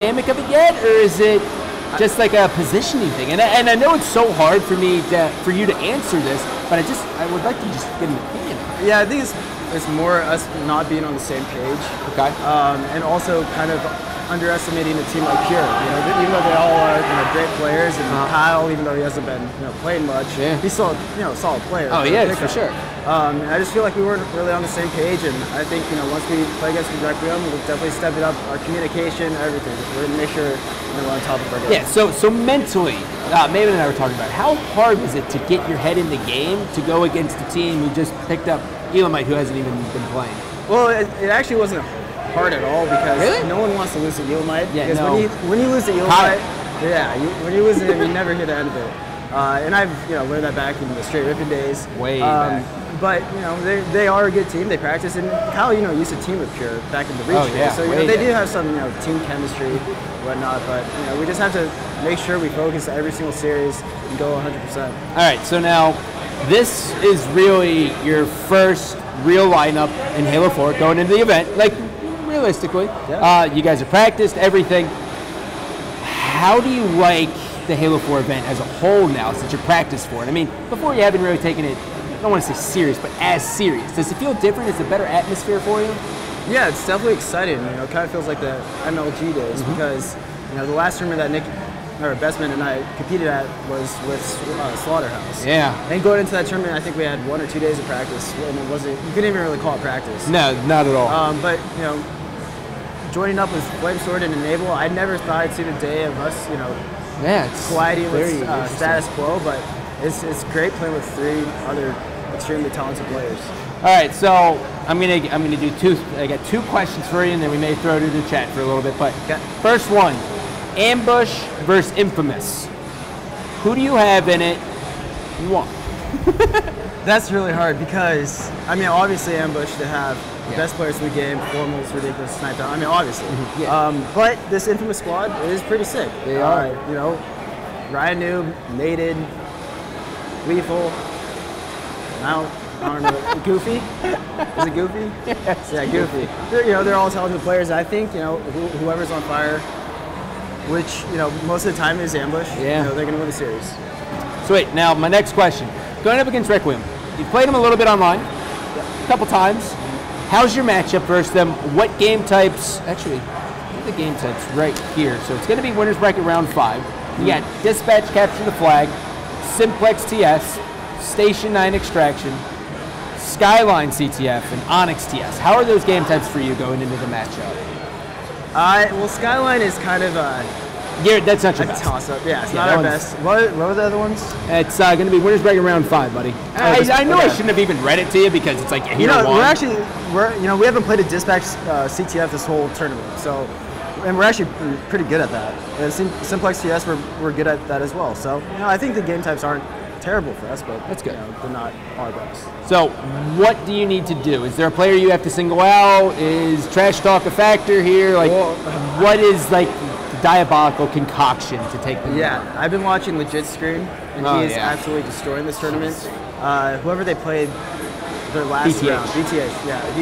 dynamic of it yet, or is it just like a positioning thing? And I know it's so hard for me for you to answer this, but I would like to just get an opinion. Yeah, I think it's more us not being on the same page. Okay. And also kind of underestimating a team like Pure. Even though they all are great players, and Kyle, even though he hasn't been playing much, he's still a solid player. Oh, yeah, for sure. And I just feel like we weren't really on the same page, and I think once we play against the Requiem, we'll definitely step it up, our communication, everything. We're gonna make sure we're on top of our game. Yeah. So mentally, Maven and I were talking about how hard was it to get your head in the game to go against a team who just picked up Elamite, who hasn't even been playing. Well, it actually wasn't hard at all because no one wants to lose to Elamite. Yeah, because when you lose to Elamite, when you lose to him, you never hear the end of it. And I've learned that back in the straight ripping days. Way back. But they are a good team. They practice, and Kyle used to team with Pure back in the Reach days. So they do have some team chemistry, whatnot. But we just have to make sure we focus every single series and go 100%. All right. So now this is really your first real lineup in Halo 4 going into the event. Like, realistically, you guys have practiced everything. How do you like the Halo 4 event as a whole now, since you practiced for it? I mean, before you haven't really taken it, I don't want to say serious, but as serious. Does it feel different? Is it a better atmosphere for you? Yeah, it's definitely exciting. It kind of feels like the MLG days because the last tournament that Nick, or Bestman and I competed at was with Slaughterhouse. Yeah. And going into that tournament, I think we had 1 or 2 days of practice, and you couldn't even really call it practice. No, not at all. But joining up with Flamesword and Enable, I never thought I'd see the day of us, colliding with status quo. But it's great playing with 3 other extremely talented players. All right, so I'm gonna do 2. I got 2 questions for you, and then we may throw it into the chat for a little bit. But first one. Ambush versus Infamous. Who do you have in it? You want? That's really hard because, obviously Ambush, they have the best players in the game, Formal's ridiculous sniper. Obviously. But this Infamous squad is pretty sick. They are. Ryan Noob, Mated, Lethal, I don't know, Goofy? Is it Goofy? Yes. Yeah, Goofy. They're all talented players. I think, whoever's on fire, which, most of the time is Ambush, they're going to win the series. Sweet. Now, my next question. Going up against Requiem, you've played them a little bit online, a couple times. How's your matchup versus them? What game types? Actually, the game types right here. So it's going to be Winners Bracket Round 5. You got Dispatch Capture the Flag, Simplex TS, Station 9 Extraction, Skyline CTF, and Onyx TS. How are those game types for you going into the matchup? Well, Skyline is kind of that's not your best. Toss-up. Yeah, it's not our best. What were the other ones? It's going to be Winners Bracket Round 5, buddy. I know I shouldn't have even read it to you because it's like we haven't played a Dispatch CTF this whole tournament, and we're actually pretty good at that. And Simplex TS, we're good at that as well. So I think the game types aren't terrible for us, but that's good. They're not our best. So, what do you need to do? Is there a player you have to single out? Is trash talk a factor here? Like, what is like the diabolical concoction to take them down? I've been watching Legit Screen, and he is absolutely destroying this tournament. Whoever they played their last round, BTH,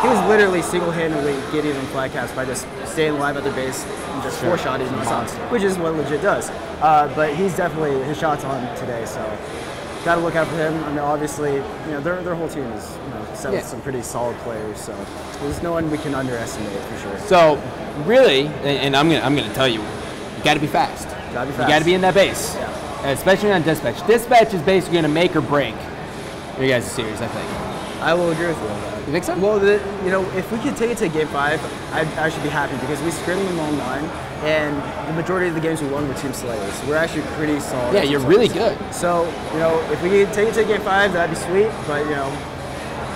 he was literally single-handedly getting them flag caps by just staying alive at their base and just four-shotting them shots, which is what Legit does. But he's definitely, his shot's on today, so got to look out for him. Obviously, their whole team is set with some pretty solid players, so there's no one we can underestimate for sure. So, really, and I'm gonna tell you, you got to be fast. You got to be in that base, especially on Dispatch. Dispatch is basically gonna make or break your guys' series, I think. I will agree with you on that. You think so? Well, if we could take it to Game 5, I should be happy because we scrimmed them online, and the majority of the games we won were Team Slayers. We're actually pretty solid. Yeah, you're really good. So, if we could take it to Game 5, that'd be sweet, but,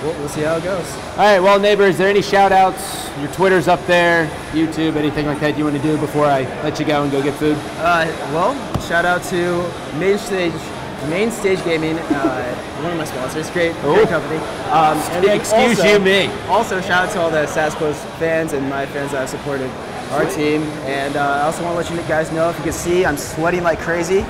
we'll see how it goes. All right, well, neighbor, is there any shout-outs? Your Twitter's up there, YouTube, anything like that you want to do before I let you go and go get food? Well, shout-out to Main Stage Gaming, one of my sponsors, great company. Excuse me. Also, shout out to all the SAS Post fans and my fans that have supported our team. And I also want to let you guys know, if you can see, I'm sweating like crazy,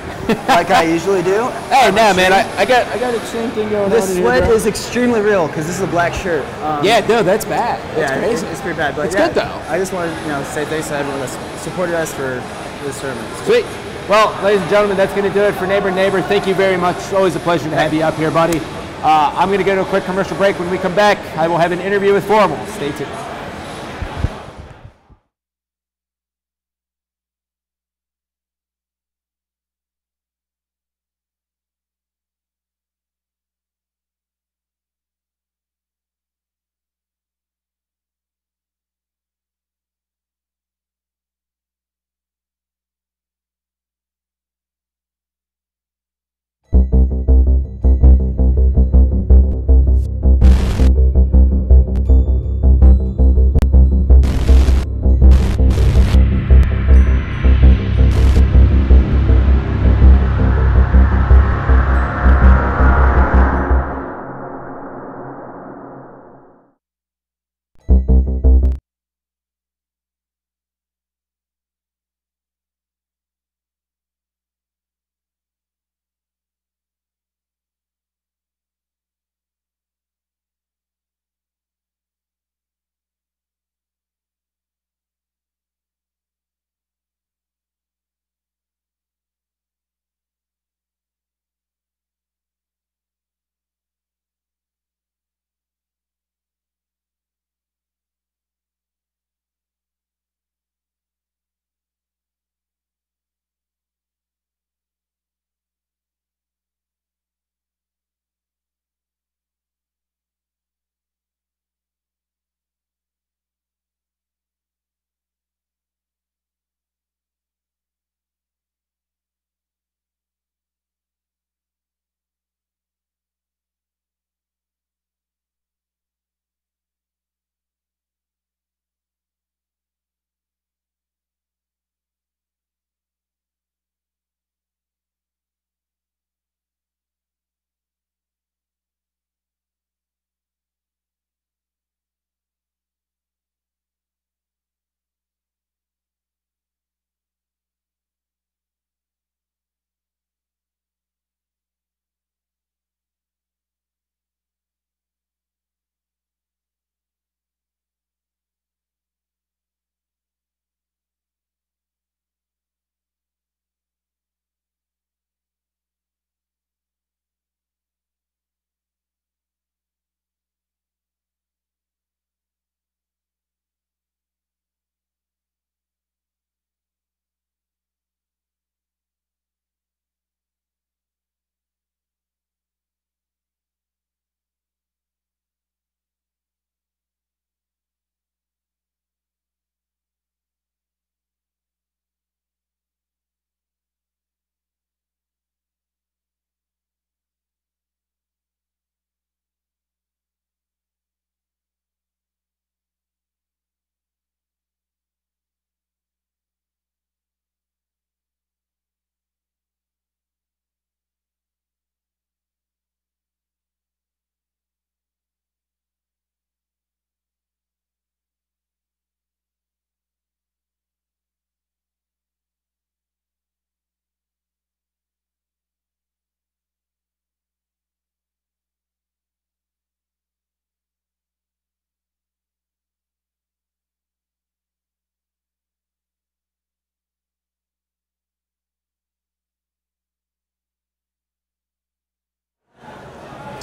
like I usually do. Hey, no, man, I got a same thing going on. This sweat is extremely real because this is a black shirt. Yeah, no, that's bad. That's crazy. It's pretty bad, but it's good though. I just want to say thanks to everyone that's supported us for this tournament. Sweet. Well, ladies and gentlemen, that's going to do it for Neighbor Neighbor. Thank you very much. It's always a pleasure to have you up here, buddy. I'm going to go to a quick commercial break. When we come back, I will have an interview with Formal. Stay tuned.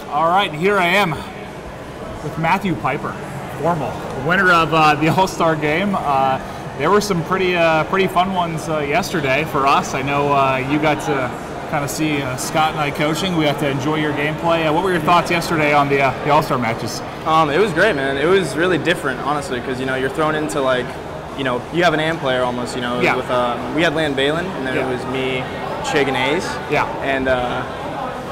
All right, here I am with Matthew Piper, Formal, winner of the All-Star Game. There were some pretty fun ones yesterday for us. I know you got to kind of see Scott and I coaching. We got to enjoy your gameplay. What were your thoughts yesterday on the All-Star matches? It was great, man. It was really different, honestly, because you're thrown into you have an AM player almost. Yeah. With we had Land Balin, and then it was me, Chig, and Ace. Yeah. And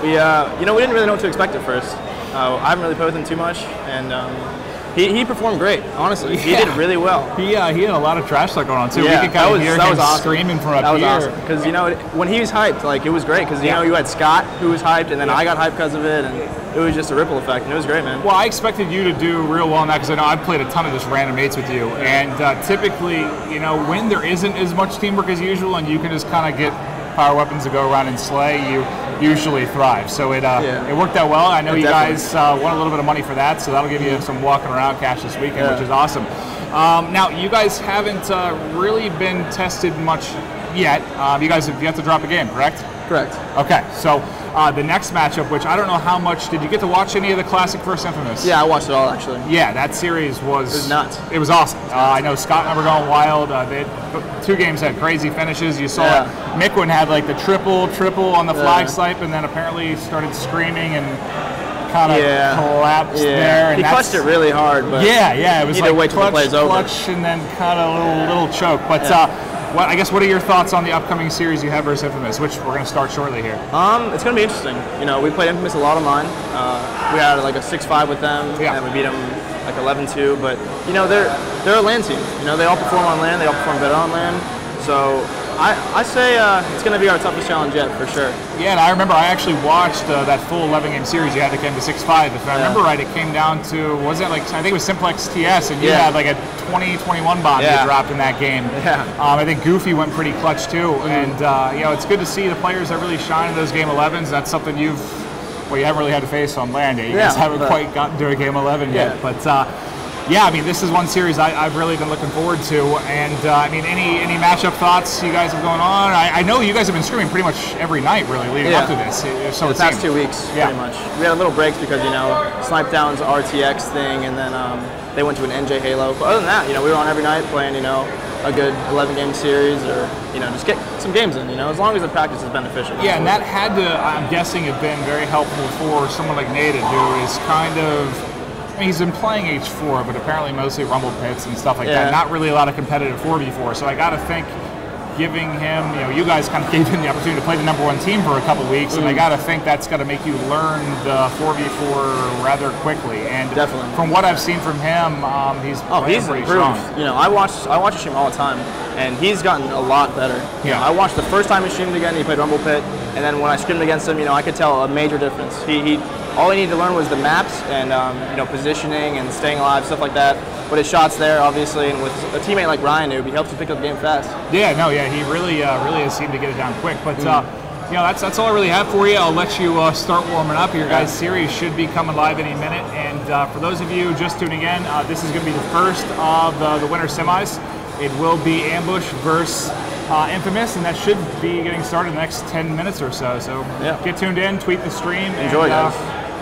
we didn't really know what to expect at first. I haven't really played with him too much, and He performed great, honestly. He did really well. He had a lot of trash talk going on, too. Yeah, we could kind of hear him awesome. screaming from up here. That was here. awesome. Because, you know, when he was hyped, like, it was great. Because, you know, you had Scott, who was hyped, and then I got hyped because of it, and it was just a ripple effect, and it was great, man. Well, I expected you to do real well in that because I know I've played a ton of just random mates with you. And typically, you know, when there isn't as much teamwork as usual and you can just kind of get power weapons to go around and slay, you usually thrive. So it worked out well. I know you guys won a little bit of money for that, so that'll give you some walking around cash this weekend, which is awesome. Now, you guys haven't really been tested much yet. You guys have to drop a game, correct? Correct. Okay, so the next matchup, which I don't know how much, did you get to watch any of the Classic vs. Infamous? Yeah, I watched it all, actually. Yeah, that series was nuts. It was awesome. I know Scott and I were going wild. They had, 2 games had crazy finishes. You saw Miquin had like the triple on the flag swipe, and then apparently started screaming and kind of collapsed there. And he clutched it really hard, but it was like wait till the play's over. Clutch and then kind of a little choke. But I guess what are your thoughts on the upcoming series you have versus Infamous, which we're going to start shortly here? It's going to be interesting. You know, we played Infamous a lot online. We had like a 6-5 with them, and we beat them like 11-2. But you know, they're a LAN team. You know, they all perform on LAN. They all perform better on LAN. So I say it's going to be our toughest challenge yet, for sure. Yeah, and I remember I actually watched that full 11-game series you had that came to 6-5. If I remember right, it came down to, was it like, I think it was Simplex TS, and you had like a 20-21 bomb you dropped in that game. Yeah. I think Goofy went pretty clutch too, and you know, it's good to see the players that really shine in those Game 11s. That's something you haven't really had to face on LAN yet. You guys haven't quite gotten to a Game 11 yet, but yeah, I mean, this is one series I've really been looking forward to, and I mean, any matchup thoughts you guys have going on? I know you guys have been streaming pretty much every night, really, leading up to this. So the past 2 weeks, pretty much. We had a little breaks because, you know, Snipe Down's RTX thing, and then they went to an NJ Halo. But other than that, you know, we were on every night playing, you know, a good 11-game series, or, you know, just get some games in, you know, as long as the practice is beneficial. Yeah, and that had to, I'm guessing, have been very helpful for someone like Nated, who is kind of, I mean, he's been playing H4, but apparently mostly Rumble Pits and stuff like that. Not really a lot of competitive 4v4. So I got to think, giving him, you know, you guys kind of gave him the opportunity to play the #1 team for a couple weeks, and I got to think that's got to make you learn the 4v4 rather quickly. And definitely, from what I've seen from him, he's pretty improved. strong. You know, I watch his stream all the time, and he's gotten a lot better. You know, I watched the first time he streamed again. He played Rumble Pit, and then when I streamed against him, you know, I could tell a major difference. All he needed to learn was the maps and you know, positioning and staying alive, stuff like that. But his shots there, obviously, and with a teammate like Ryan, he helps you pick up the game fast. Yeah, he really has seemed to get it down quick. But you know, that's all I really have for you. I'll let you start warming up. Your guys' series should be coming live any minute. And for those of you just tuning in, this is going to be the first of the winter semis. It will be Ambush versus Infamous, and that should be getting started in the next 10 minutes or so. So get tuned in, tweet the stream. Enjoy, guys.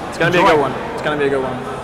It's going to be a good one. It's going to be a good one.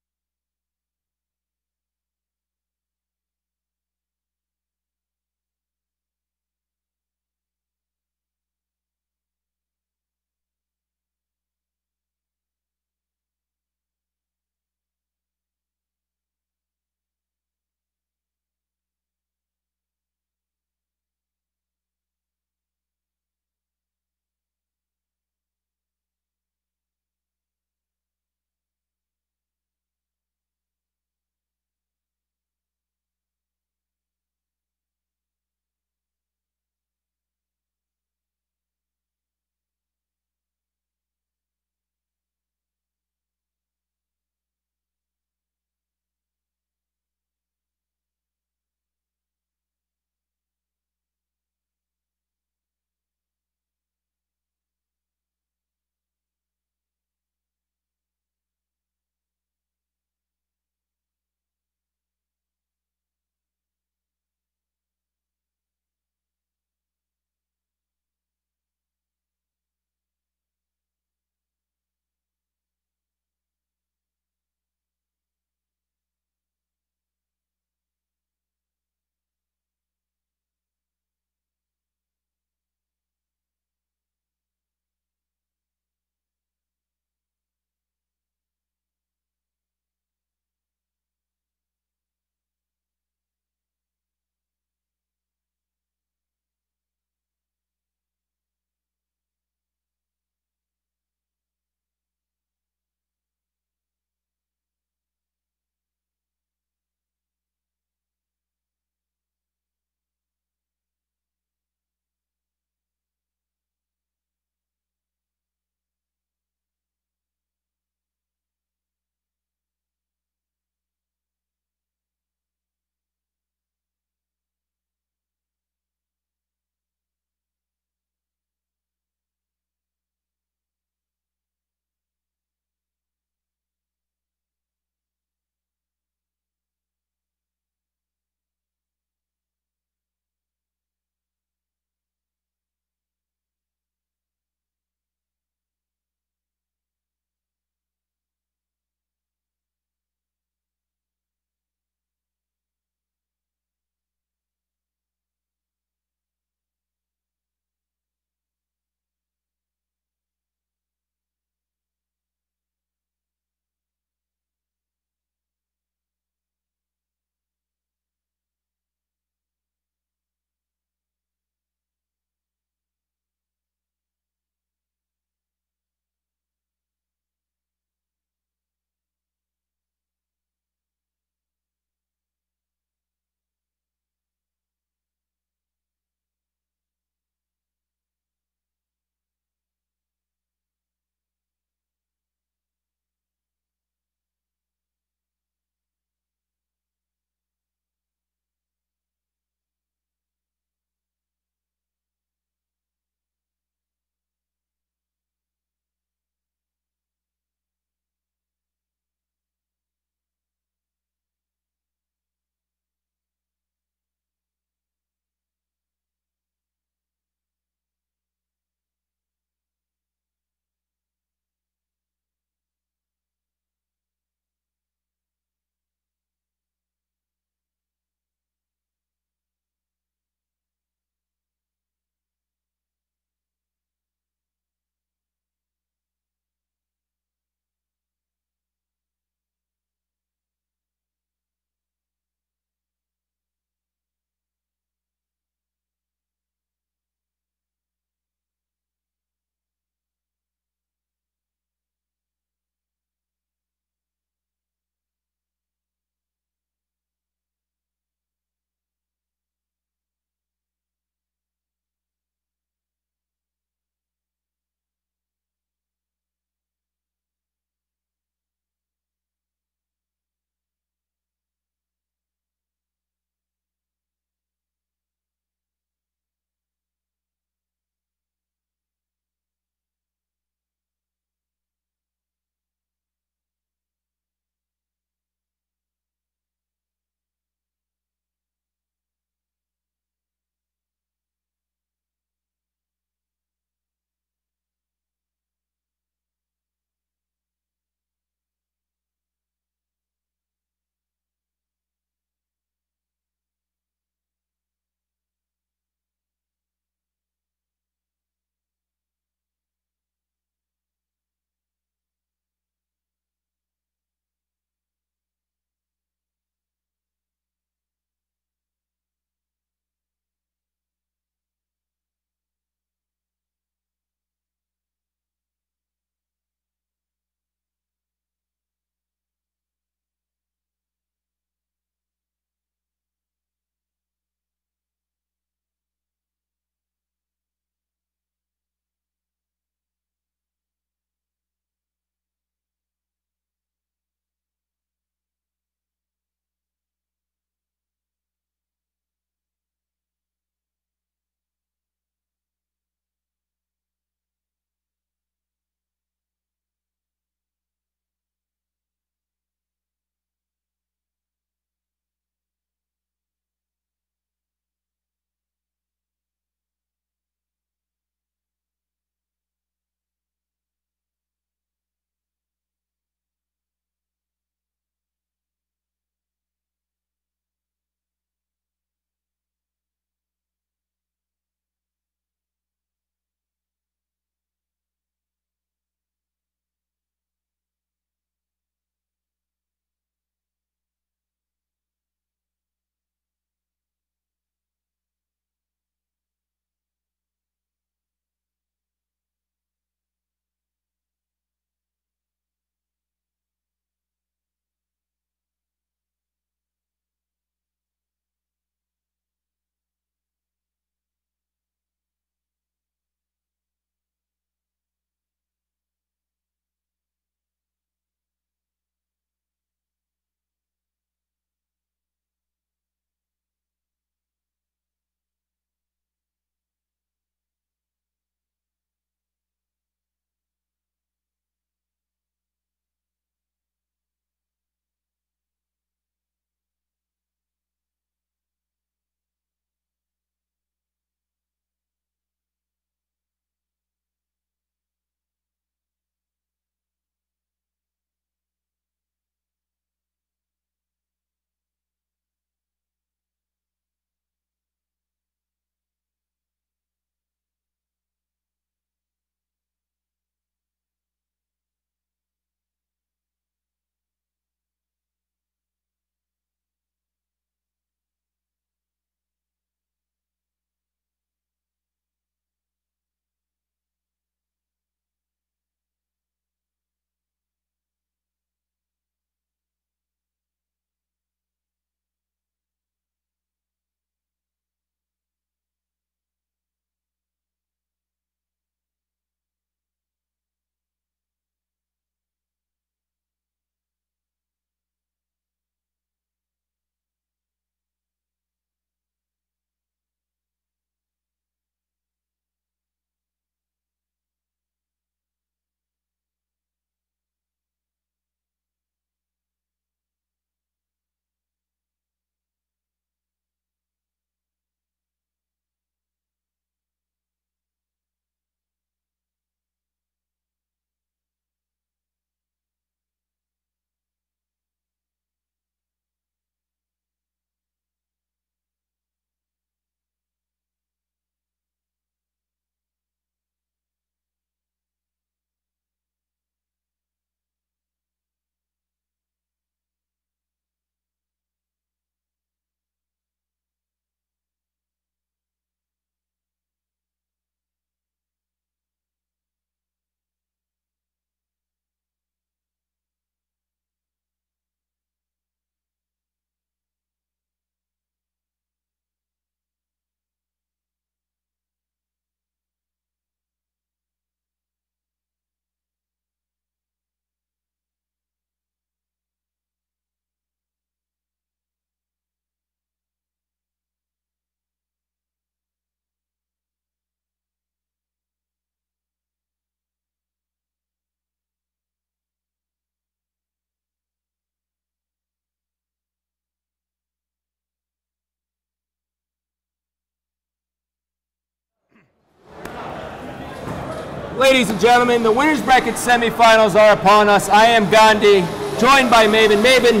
Ladies and gentlemen, the winners bracket semifinals are upon us. I am Gandhi, joined by Maven. Maven,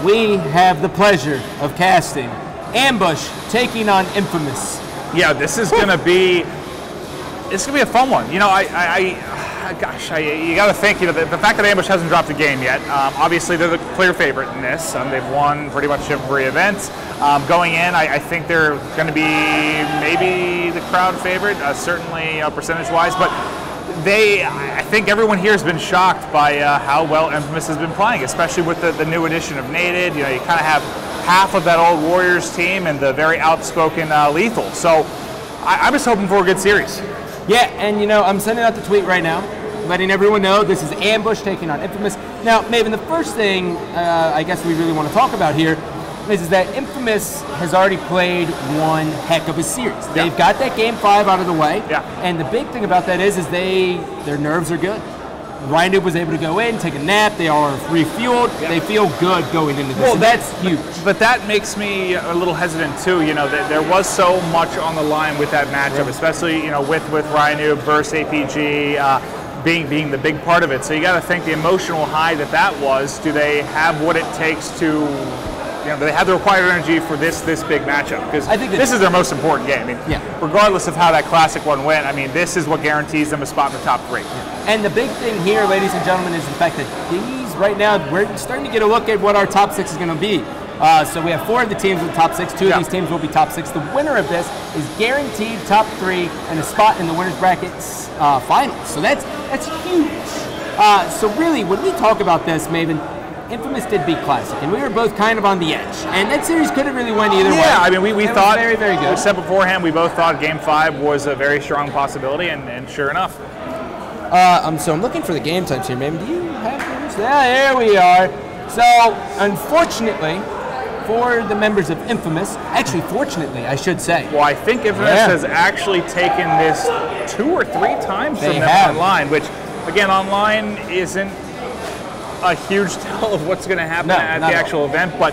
we have the pleasure of casting Ambush taking on Infamous. Yeah, this is gonna be a fun one. You know, you got to think. You know, the fact that Ambush hasn't dropped a game yet. Obviously, they're the clear favorite in this. They've won pretty much every event. Going in, I think they're going to be maybe the crowd favorite, certainly percentage-wise. But I think everyone here has been shocked by how well Infamous has been playing, especially with the new addition of Nated. You know, you kind of have half of that old Warriors team and the very outspoken Lethal. So I'm just hoping for a good series. Yeah, and you know, I'm sending out the tweet right now, letting everyone know this is Ambush taking on Infamous. Now, Maven, the first thing I guess we really want to talk about here is that Infamous has already played one heck of a series. Yeah. They've got that Game 5 out of the way, and the big thing about that is their nerves are good. Ryan was able to go in, take a nap, they are refueled, they feel good going into this. Well, that's huge. But that makes me a little hesitant too. You know, there was so much on the line with that matchup, especially, you know, with Ryan versus APG being the big part of it. So you got to think the emotional high that was. Do they have what it takes to, you know, do they have the required energy for this big matchup? Because I think this is their most important game. I mean, regardless of how that classic one went, I mean, this is what guarantees them a spot in the top 3. And the big thing here, ladies and gentlemen, is the fact that these, right now, we're starting to get a look at what our top 6 is going to be. So we have 4 of the teams in the top 6. 2 of these teams will be top 6. The winner of this is guaranteed top 3 and a spot in the winners brackets finals. So that's huge. So really, when we talk about this, Maven, Infamous did beat Classic, and we were both kind of on the edge. And that series could have really went either way. Yeah, I mean, we thought, very, very good. We said beforehand, we both thought Game 5 was a very strong possibility, and sure enough. So I'm looking for the game types here, Maven. Do you have those? Yeah, there we are. So, unfortunately, for the members of Infamous, actually, fortunately, I should say. Well, I think Infamous has actually taken this 2 or 3 times from them online, which, again, online isn't a huge tell of what's going to happen at the actual event, but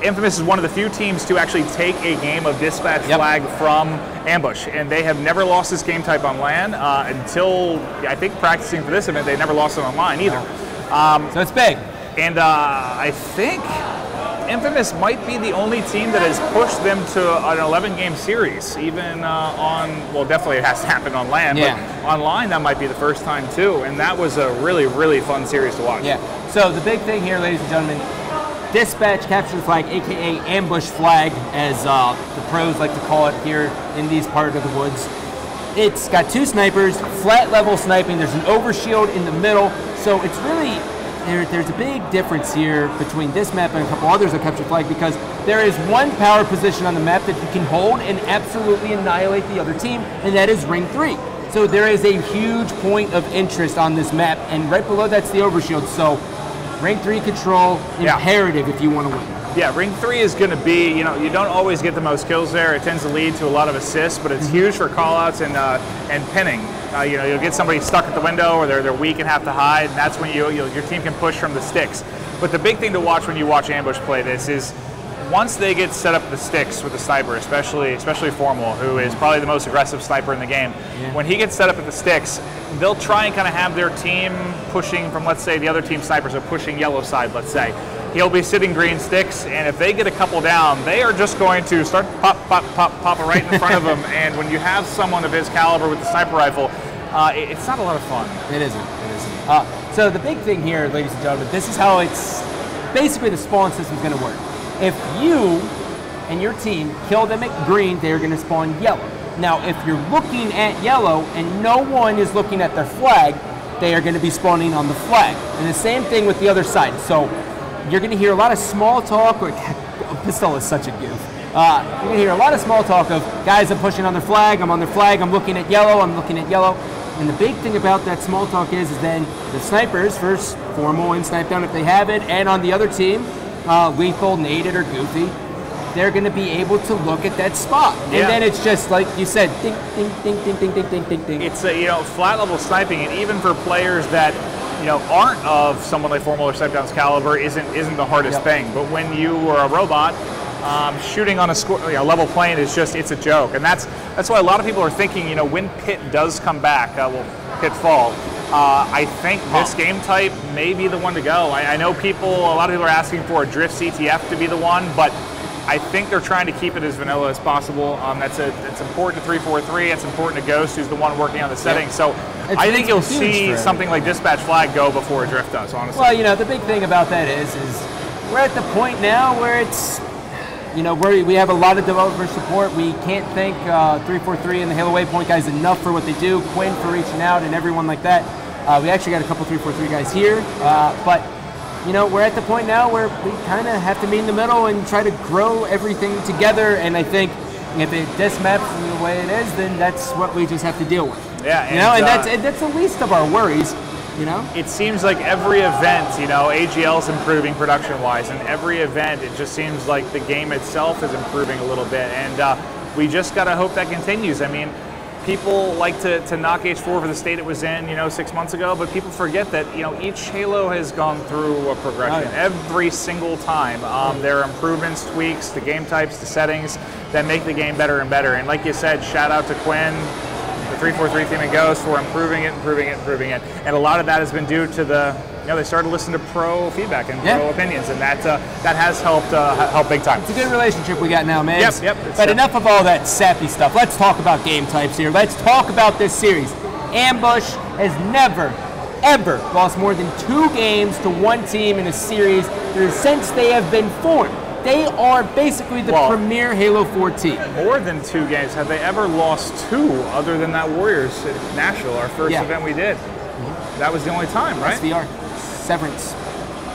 Infamous is one of the few teams to actually take a game of Dispatch Flag from Ambush, and they have never lost this game type on LAN until, I think, practicing for this event. They never lost it online either. So it's big. And I think Infamous might be the only team that has pushed them to an 11-game series, even well, definitely it has to happen on LAN, but online that might be the first time too, and that was a really, really fun series to watch. Yeah, so the big thing here, ladies and gentlemen, Dispatch capture the flag, aka Ambush Flag, as the pros like to call it here in these part of the woods. It's got 2 snipers, flat level sniping, there's an overshield in the middle, so it's really, there's a big difference here between this map and a couple others that capture flag, because there is one power position on the map that you can hold and absolutely annihilate the other team, and that is Ring 3. So there is a huge point of interest on this map, and right below that's the overshield, so Ring 3 control, imperative if you want to win. Yeah, Ring 3 is going to be, you know, you don't always get the most kills there. It tends to lead to a lot of assists, but it's huge for callouts and pinning. You know, you'll get somebody stuck at the window, or they're weak and have to hide, and that's when your team can push from the sticks. But the big thing to watch when you watch Ambush play this is once they get set up the sticks with the sniper, especially Formal, who is probably the most aggressive sniper in the game, when he gets set up at the sticks, they'll try and kind of have their team pushing from, let's say, the other team snipers are pushing yellow side, let's say. He'll be sitting green sticks, and if they get a couple down, they are just going to start pop right in front of them. And when you have someone of his caliber with the sniper rifle, it's not a lot of fun. It isn't. So the big thing here, ladies and gentlemen, this is how it's basically the spawn system is going to work. If you and your team kill them at green, they're going to spawn yellow. Now, if you're looking at yellow and no one is looking at their flag, they are going to be spawning on the flag. And the same thing with the other side. So you're going to hear a lot of small talk, or Pistol is such a goof. You're going to hear a lot of small talk of guys, I'm pushing on their flag, I'm on their flag, I'm looking at yellow, I'm looking at yellow. And the big thing about that small talk is then the snipers, first Formal and Snipe Down if they have it, and on the other team, Lethal, Nated, or Goofy, they're going to be able to look at that spot. And then it's just like you said, ding, ding, ding, ding, ding, ding, ding, ding, ding. It's flat level sniping, and even for players that aren't of someone like Formal or Snipe Down's caliber, isn't the hardest thing. But when you are a robot, shooting on a level plane is it's a joke, and that's why a lot of people are thinking, when Pit does come back, Pitfall. I think this game type may be the one to go. I know a lot of people are asking for a Drift CTF to be the one, but I think they're trying to keep it as vanilla as possible. It's important to 343. It's important to Ghost, who's the one working on the settings. So I think you'll see something like Dispatch Flag go before a Drift does, honestly. Well, you know, the big thing about that is we're at the point now where it's, you know, we have a lot of developer support. We can't thank 343 and the Halo Waypoint guys enough for what they do, Quinn for reaching out, and everyone like that. We actually got a couple 343 guys here, but you know, we're at the point now where we kind of have to meet in the middle and try to grow everything together. And I think if it dismaps the way it is, then that's what we just have to deal with. Yeah, and, you know, and that's the least of our worries. You know, it seems like every event, you know, AGL's improving production-wise, and every event, it just seems like the game itself is improving a little bit, and we just gotta hope that continues. I mean, people like to knock H4 for the state it was in, you know, 6 months ago, but people forget that, you know, each Halo has gone through a progression every single time. There are improvements, tweaks, the game types, the settings that make the game better and better. And like you said, shout out to Quinn, the 343 team and Ghost for improving it. And a lot of that has been due to they started listening to pro feedback and pro opinions, and that has helped big time. It's a good relationship we got now, man. Yep. But enough of all that sappy stuff. Let's talk about game types here. Let's talk about this series. Ambush has never, ever lost more than 2 games to one team in a series since they have been formed. They are basically the premier Halo 4 team. More than 2 games. Have they ever lost 2 other than that Warriors at Nashville, our first event we did? That was the only time, right? SVR. Severance.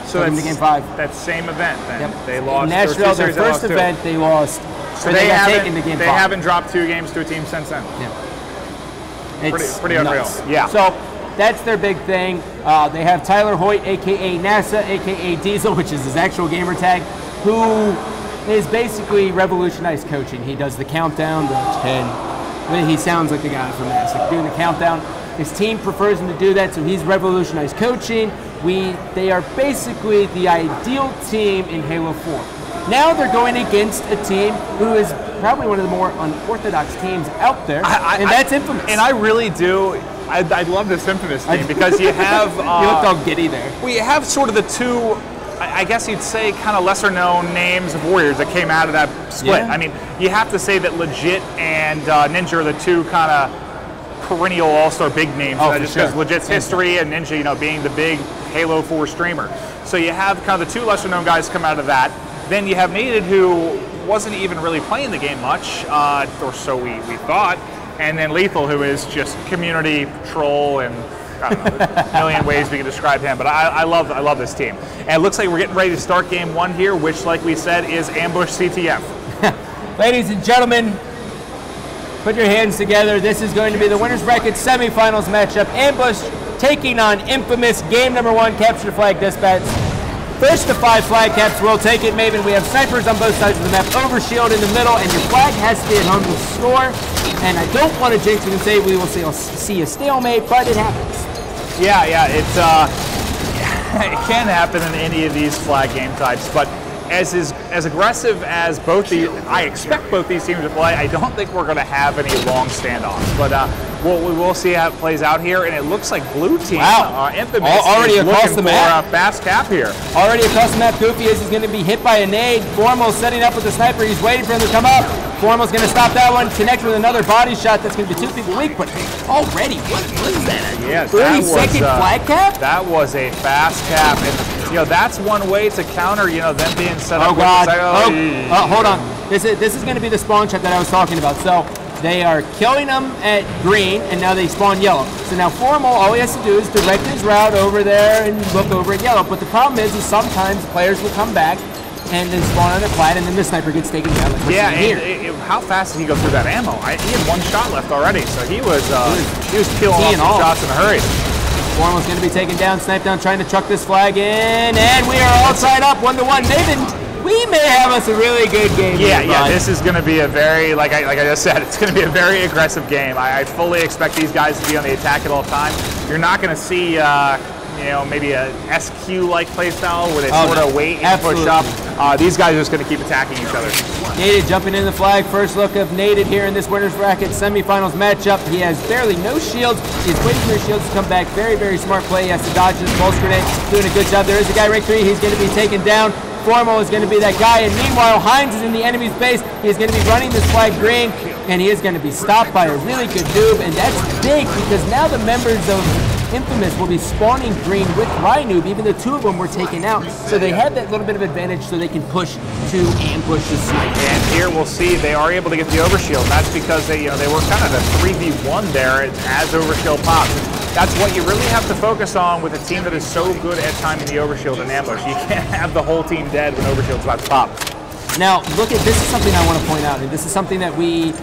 So that's game 5. That same event then. Yep. They lost. In Nashville, their first event, they lost. So they haven't dropped 2 games to a team since then. Yeah. It's pretty unreal. Yeah. So that's their big thing. They have Tyler Hoyt, aka NASA, aka Diesel, which is his actual gamer tag, who is basically revolutionized coaching. He does the countdown, the 10. He sounds like the guy from NASA, doing the countdown. His team prefers him to do that, so he's revolutionized coaching. They are basically the ideal team in Halo 4. Now they're going against a team who is probably one of the more unorthodox teams out there, and that's Infamous. And I really do. I love this Infamous team because you have... you looked all giddy there. We have sort of the 2, I guess you'd say, kind of lesser-known names of Warriors that came out of that split. Yeah. I mean, you have to say that Legit and Ninja are the 2 kind of perennial all-star big names. Just because Legit's history and Ninja, you know, being the big Halo 4 streamer. So you have kind of the 2 lesser-known guys come out of that. Then you have Needed, who wasn't even really playing the game much, or so we thought. And then Lethal, who is just community troll, and I don't know, a million ways we can describe him. But I love this team. And it looks like we're getting ready to start game 1 here, which, like we said, is Ambush CTF. Ladies and gentlemen, put your hands together. This is going to be the winner's bracket semifinals matchup. Ambush taking on Infamous. Game number 1, capture the flag, dispatch. First to 5 flag caps will take it. Maven, we have snipers on both sides of the map, overshield in the middle, and your flag has to hit home to score. And I don't want to jinx it and say we will see a stalemate, but it happens. Yeah, it can happen in any of these flag game types, but as aggressive as I expect both these teams to play, I don't think we're going to have any long standoffs. But we will see how it plays out here, and it looks like blue team, Infamous, already across the map for a fast cap here. Already across the map, Goofy is going to be hit by a nade. Formal's setting up with the sniper. He's waiting for him to come up. Formal's going to stop that one, connect with another body shot. That's going to be 2 people weak, but already, what is that? Yes, 30-second flag cap? That was a fast cap. And, you know, that's one way to counter, you know, them being set up. Oh, God. Hold on. This is going to be the spawn shot that I was talking about. So they are killing them at green, and now they spawn yellow. So now Formal, all he has to do is direct his route over there and look over at yellow. But the problem is sometimes players will come back and then spawn on their flat, and then the sniper gets taken down. Like how fast did he go through that ammo? He had 1 shot left already, so he was peeling off some shots in a hurry. Formal's going to be taken down, sniped down, trying to truck this flag in, and we are all tied up 1-1. Maven, we may have us a really good game. Yeah, this is going to be a very, like I just said, it's going to be a very aggressive game. I fully expect these guys to be on the attack at all times. You're not going to see you know, maybe a SQ-like playstyle where they sort of wait and push up. These guys are just going to keep attacking each other. Naded jumping in the flag. First look of Naded here in this winner's bracket semifinals matchup. He has barely no shields. He's waiting for his shields to come back. Very, very smart play. He has to dodge this pulse grenade. Doing a good job. There is a guy rank 3. He's going to be taken down. Formal is going to be that guy, and meanwhile, Hines is in the enemy's base. He's going to be running this flag green, and he is going to be stopped by a really good noob, and that's big because now the members of Infamous will be spawning green with Rynoob, even though 2 of them were taken out. So they have that little bit of advantage so they can push to ambush the sniper. And here we'll see they are able to get the overshield. That's because they were kind of a 3v1 there as overshield pops. That's what you really have to focus on with a team that is so good at timing the overshield and ambush. You can't have the whole team dead when overshield's about to pop. Now, look at this is something I want to point out, and this is something that we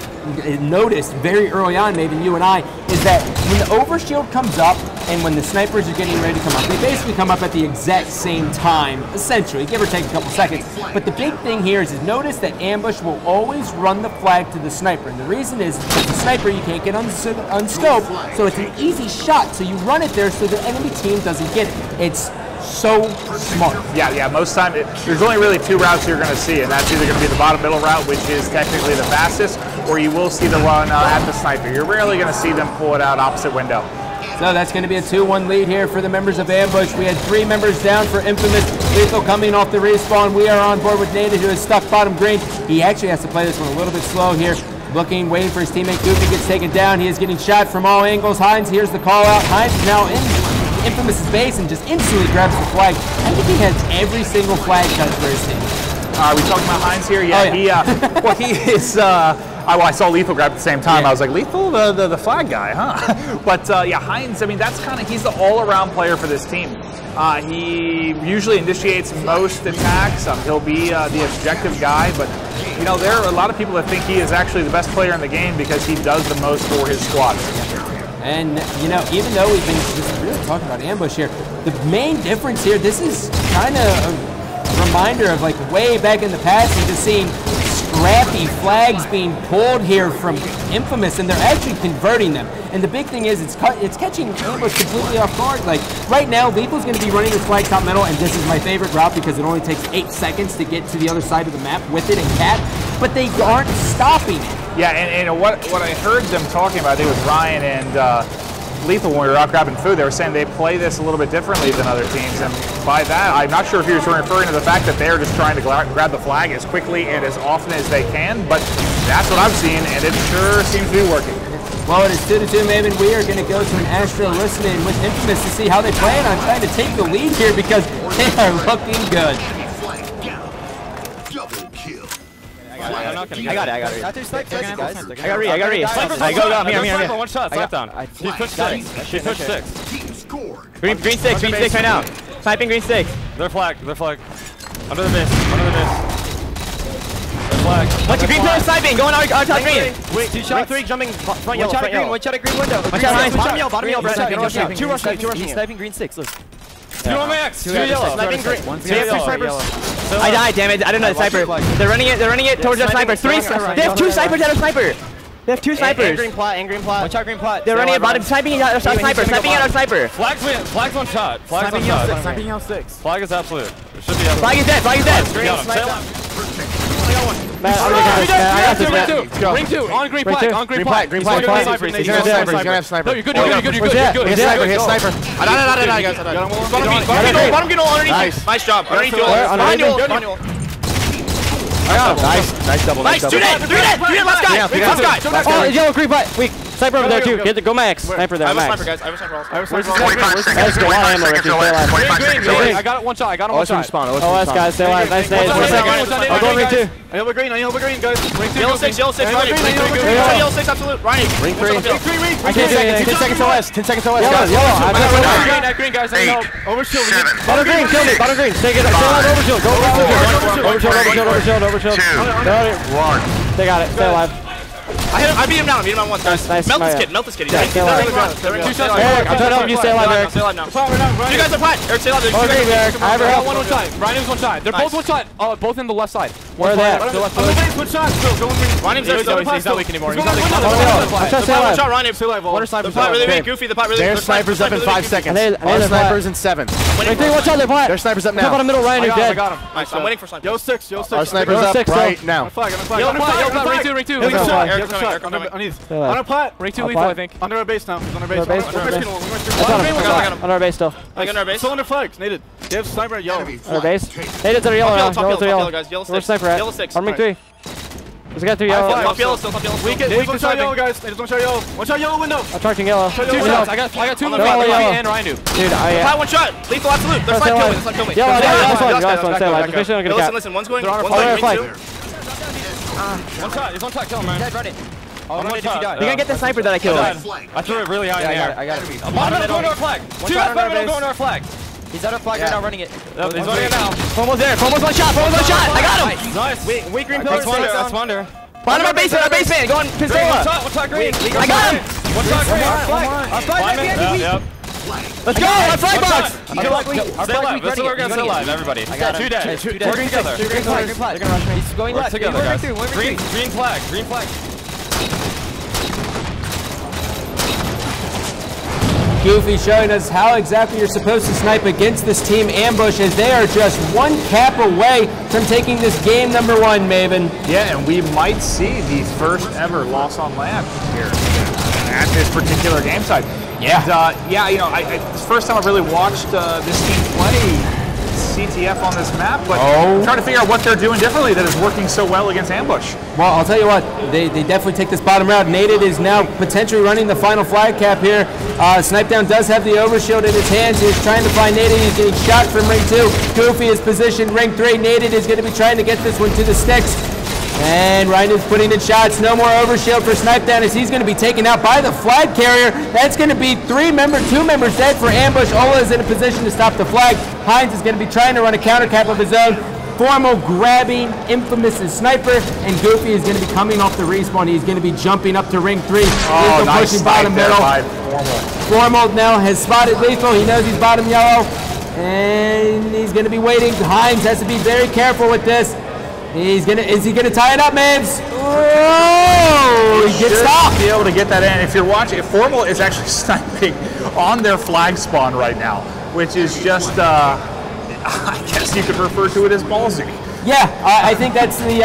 noticed very early on, maybe you and I, is that when the overshield comes up and when the snipers are getting ready to come up, they basically come up at the exact same time, essentially, give or take a couple seconds. But the big thing here is notice that ambush will always run the flag to the sniper, and the reason is because the sniper you can't get unscoped, so it's an easy shot. So you run it there so the enemy team doesn't get it. It's so smart. Yeah, most time there's only really 2 routes you're going to see, and that's either going to be the bottom middle route, which is technically the fastest, or you will see the run at the sniper. You're rarely going to see them pull it out opposite window. So that's going to be a 2-1 lead here for the members of Ambush. We had 3 members down for Infamous. Lethal coming off the respawn. We are on board with Naded, who is stuck bottom green. He actually has to play this one a little bit slow here. Looking, waiting for his teammate. Goofy gets taken down. He is getting shot from all angles. Hines, here's the call out. Hines is now in Infamous's base and just instantly grabs the flag. I think he has every single flag touch for his team. Are we talking about Hines here? Yeah, oh, yeah. He is. I saw Lethal grab at the same time. Yeah. I was like, Lethal, the flag guy, huh? But yeah, Hines. I mean, he's the all-around player for this team. He usually initiates most attacks. He'll be the objective guy, but you know, there are a lot of people that think he is actually the best player in the game because he does the most for his squad. And, you know, even though we've been just really talking about ambush here, the main difference here, this is kind of a reminder of like way back in the past, we've just seen scrappy flags being pulled here from Infamous, and they're actually converting them. And the big thing is it's catching ambush completely off guard. Like right now, Lethal's going to be running this flag top middle, and this is my favorite route because it only takes 8 seconds to get to the other side of the map with it and Cat, but they aren't stopping it. Yeah, and what I heard them talking about, I think it was Ryan and Lethal when we were out grabbing food, they were saying they play this a little bit differently than other teams, and by that, I'm not sure if he was referring to the fact that they're just trying to grab the flag as quickly and as often as they can, but that's what I've seen, and it sure seems to be working. Well, it is 2-2, Maven. We are going to go to an Astro listening with Infamous to see how they plan on trying to take the lead here because they are looking good. I got it. After snipe, guys. I got Ree. Go. I'm here. One shot. Slap down. He's pushed 6. She pushed 6. Green 6 right now. Sniping green 6. They're flag. Under the mist. They're flag. Watch the green player sniping. Going out green. Wait, 2 shots. 3 jumping front yellow. One shot at green window. Bottom yellow, Brett. 2 rushing. He's sniping green 6. Look. 2 on max. 2 yellow. Sniping green. 2 snipers. I died, damn it. I don't know the sniper. They're running it towards the sniper. They have 2 snipers at a sniper. They have 2 snipers. And green plot. Watch out green plot. They're running at bottom, sniping at our sniper. Flag's one shot. Sniping yellow 6. Flag is absolute. It should be Flag is dead. Man, I got this, man. Ring 2, on green flag. Green flag. He's gonna have sniper. No, you're good. Hit sniper. I died, guys. Bottom green underneath. Nice job. Underneath you. Nice double. Nice, do that. Last guy. Oh, yellow green flag. Weak. Sniper over there too. Go max. Sniper there, max. I have a sniper also. Let's go. I got it one shot. OS guys, stay alive. Nice nade. I'll go ring 2. I have a green, guys. Ring 2. Yellow 6, running. Yellow 6, absolute. Running. Ring 3. I can't do anything. 10 seconds OS. 10 seconds OS, guys. Yellow. Green, guys. I know. Overshield. Bottom green, kill me. Bottom green. Stay alive. Overshield. Go overshield. Overshield. Got it. They got it. Stay alive. I beat him down. I beat him on one. Nice. Melt this kid. Melt this kid. He's Eric, I'm trying to help you stay alive, Eric. Stay alive now. You guys are fine. Eric, stay alive. Eric. I have a help. One shot. Ryan is one shot. They're both one shot. Both in the left side. Where are they at? One shot. Ryan's there. He's not weak anymore. He's not weak I'm trying to stay alive. Shot Ryan. One sniper. The pot really weak. Goofy. The pot really Their weak. sniper's up in 5 seconds. Our sniper's in 7. Wait, watch out, they're flat. Their sniper's up Top on now. the middle, Ryan, you're dead. I got him. Nice. I'm waiting for sniper. Yo, 6. Our sniper's up right now. Yellow plat. Ring 2. Eric, On a plat. Ring 2 lethal, I think. Under our base now. He's on our base. Under our base. I got him. I got our base. Still under flags. Needed. They have sniper at yellow. Under base. Natives are yellow now. Yellow's are yellow. Where's sniper at? Yellow 6. On ring 3. There's a guy through yellow. Top yellow still. Top yellow. Natives one shot yellow, guys. Natives one shot yellow. One shot yellow window. I'm charging yellow. 2 shots. I got 2 They're all yellow. and Ryan do. Dude, Pot one shot. Lethal absolute. They're slide kill me. They're slide kill me. Yellow, Last one. Stay alive. Officially I'm gonna cap. Listen. One's going. Flag. One shot. He's one shot. Kill him, man. Run it. I'm dead if you die. You're gonna get the sniper that I killed. I threw it really high in the air. I got it. Bottom middle going to our flag. 2 guys bottom middle going to our flag. He's out of flag right now, running it. He's running it now. Almost there. Almost one shot. I got him. Nice. Weak green pillar. That's Wonder. Bottom of our basement. Go on, Pistola. One shot green. I got him. One shot green. Our flag. Yep. Let's go. Our flag box. Stay alive. Let's work on stay alive, everybody. I got 2 dead. Working together. Green flag. They're gonna rush me. He's going Work left. together, guys. Green flag. Green flag. Goofy showing us how exactly you're supposed to snipe against this team ambush, as they are just 1 cap away from taking this game number 1, Maven. Yeah, and we might see the first ever loss on land here at this particular game site. Yeah. And, you know, it's the first time I've really watched this team play CTF on this map, but I'm trying to figure out what they're doing differently that is working so well against ambush. Well, I'll tell you what, they definitely take this bottom round. Nated is now potentially running the final flag cap here. Snipedown does have the overshield in his hands. He's trying to find Nated. He's getting shot from ring 2. Goofy is positioned ring 3. Nated is going to be trying to get this one to the sticks. And Ryan is putting in shots. No more overshield for Snipedown, as he's going to be taken out by the flag carrier. That's going to be 2 members dead for ambush. Ola is in a position to stop the flag. Hines is going to be trying to run a counter cap of his own. Formal grabbing Infamous' sniper, and Goofy is going to be coming off the respawn. He's going to be jumping up to ring 3. Lethal Nice pushing bottom middle. Formal now has spotted Lethal. He knows he's bottom yellow, and he's going to be waiting. Hines has to be very careful with this. Is he gonna tie it up, Mavs? Oh, he gets stopped. Be able to get that in. If you're watching, if Formal is actually sniping on their flag spawn right now, which is just, I guess you could refer to it as ballsy. Yeah, I think that's the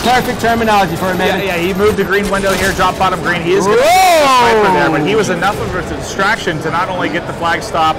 perfect terminology for him, man. Yeah, he moved the green window here, dropped bottom green. He is going to be a sniper there, but he was enough of a distraction to not only get the flag stop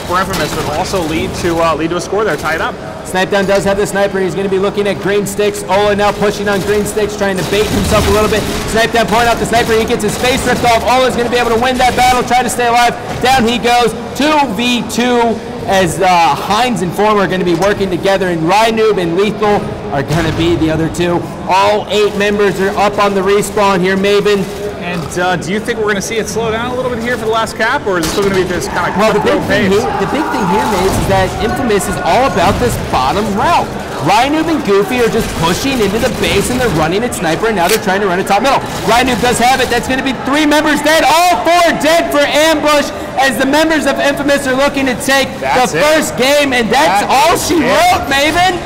for Infamous, but also lead to a score there, tie it up. Snipedown does have the sniper. He's going to be looking at green sticks. Ola now pushing on green sticks, trying to bait himself a little bit. Snipedown pouring out the sniper. He gets his face ripped off. Ola's going to be able to win that battle, try to stay alive. Down he goes. 2v2 as Hines and Former are going to be working together, and Rynoob and Lethal are going to be the other 2. All 8 members are up on the respawn here, Maven. And do you think we're going to see it slow down a little bit here for the last cap, or is it still going to be this kind of the big thing here, Maves, is that Infamous is all about this bottom route. Rynoob and Goofy are just pushing into the base, and they're running at sniper, and now they're trying to run it top middle. Rynoob does have it. That's going to be 3 members dead. All 4 dead for ambush, as the members of Infamous are looking to take the first game, and that's all she wrote, Maven.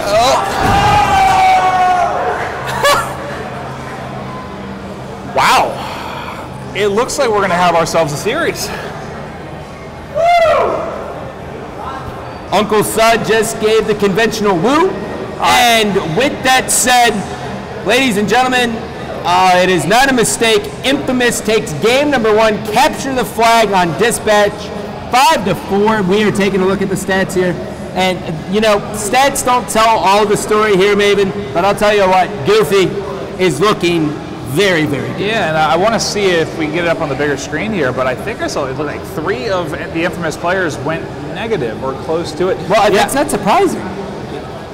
Wow. It looks like we're going to have ourselves a series. Uncle Sud just gave the conventional woo. And with that said, ladies and gentlemen, it is not a mistake. Infamous takes game number 1, capture the flag on dispatch, 5-4. We are taking a look at the stats here. And, you know, stats don't tell all the story here, Maven, but I'll tell you what, Goofy is looking very, very good. Yeah, and I want to see if we can get it up on the bigger screen here, but I think I saw it like 3 of the Infamous players went negative or close to it. Well, that's not surprising.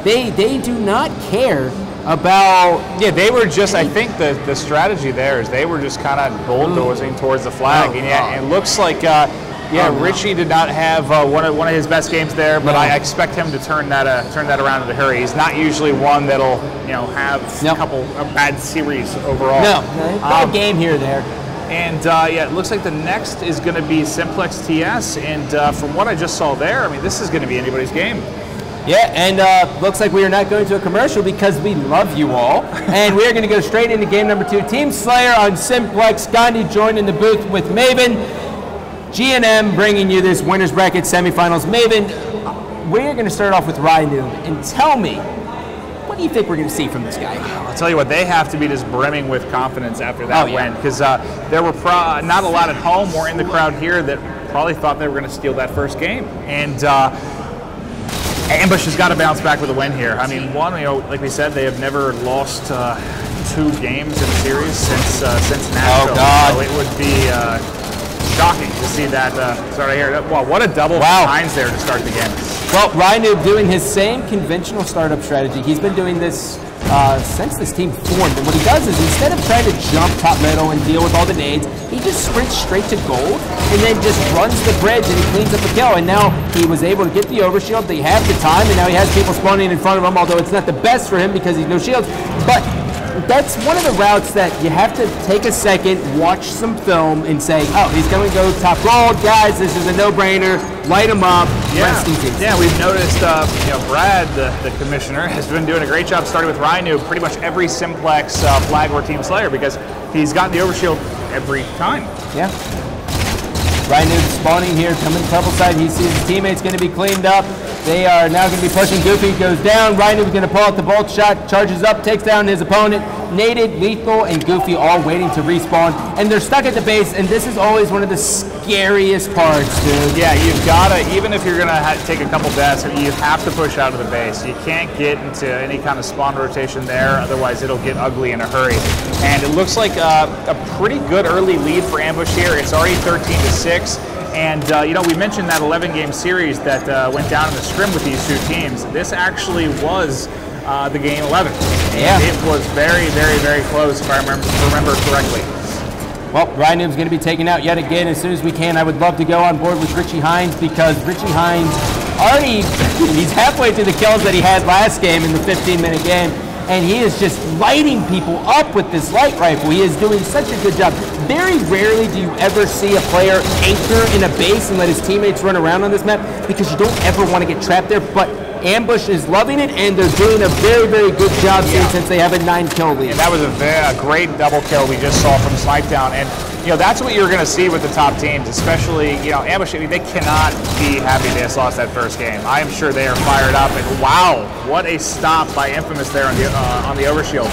They do not care about... Yeah, they were just, I think the strategy there is they were just kind of bulldozing towards the flag. And yeah, it looks like Yeah, Richie did not have one of his best games there, but I expect him to turn that around in a hurry. He's not usually one that'll have a couple of bad series overall. No, bad game here or there. And yeah, it looks like the next is going to be Simplex TS, and from what I just saw there, I mean, this is going to be anybody's game. Yeah, and looks like we are not going to a commercial because we love you all. And we are going to go straight into game number 2. Team Slayer on Simplex. Gandhi joined in the booth with Maven. G&M bringing you this winner's bracket semifinals. Maven, we're going to start off with Rhino. And tell me, what do you think we're going to see from this guy? I'll tell you what, they have to be just brimming with confidence after that win, because there were not a lot at home or in the crowd here that probably thought they were going to steal that first game. And Ambush has got to bounce back with a win here. I mean, one, like we said, they have never lost 2 games in a series since Nashville. Oh God! So it would be shocking to see that start here. Wow, what a double behinds there to start the game. Well, Rhino doing his same conventional startup strategy. He's been doing this since this team formed. And what he does is instead of trying to jump top middle and deal with all the nades, he just sprints straight to gold and then just runs the bridge and he cleans up a kill. And now he was able to get the overshield. They have the time, and now he has people spawning in front of him, although it's not the best for him because he's no shields. But that's one of the routes that you have to take a second, watch some film, and say, oh, he's going to go top gold. Guys, this is a no-brainer. Light him up. Yeah, we've noticed, Brad, the commissioner, has been doing a great job starting with Rhino pretty much every Simplex flag or Team Slayer because he's gotten the overshield every time. Yeah. Rhino spawning here, coming purple side. He sees his teammates going to be cleaned up. They are now going to be pushing. Goofy goes down. Rhino is going to pull out the bolt shot, charges up, takes down his opponent. Naded, Lethal, and Goofy all waiting to respawn. And they're stuck at the base, and this is always one of the scariest parts, dude. Yeah, you've got to, even if you're going to take a couple deaths, you have to push out of the base. You can't get into any kind of spawn rotation there, otherwise it'll get ugly in a hurry. And it looks like a pretty good early lead for Ambush here. It's already 13-6. And, we mentioned that 11-game series that went down in the scrim with these 2 teams. This actually was the game 11. Yeah. And it was very, very, very close, if I remember correctly. Well, Rhino's going to be taken out yet again as soon as we can. I would love to go on board with Richie Hines because Richie Hines already, he's halfway through the kills that he had last game in the 15-minute game. And he is just lighting people up with this light rifle. He is doing such a good job. Very rarely do you ever see a player anchor in a base and let his teammates run around on this map because you don't ever want to get trapped there. But Ambush is loving it, and they're doing a very, very good job since they have a 9-kill lead. And that was a great double kill we just saw from Snipedown. And that's what you're going to see with the top teams, especially Ambush. I mean, they cannot be happy they just lost that first game. I am sure they are fired up. And wow, what a stop by Infamous there on the overshield.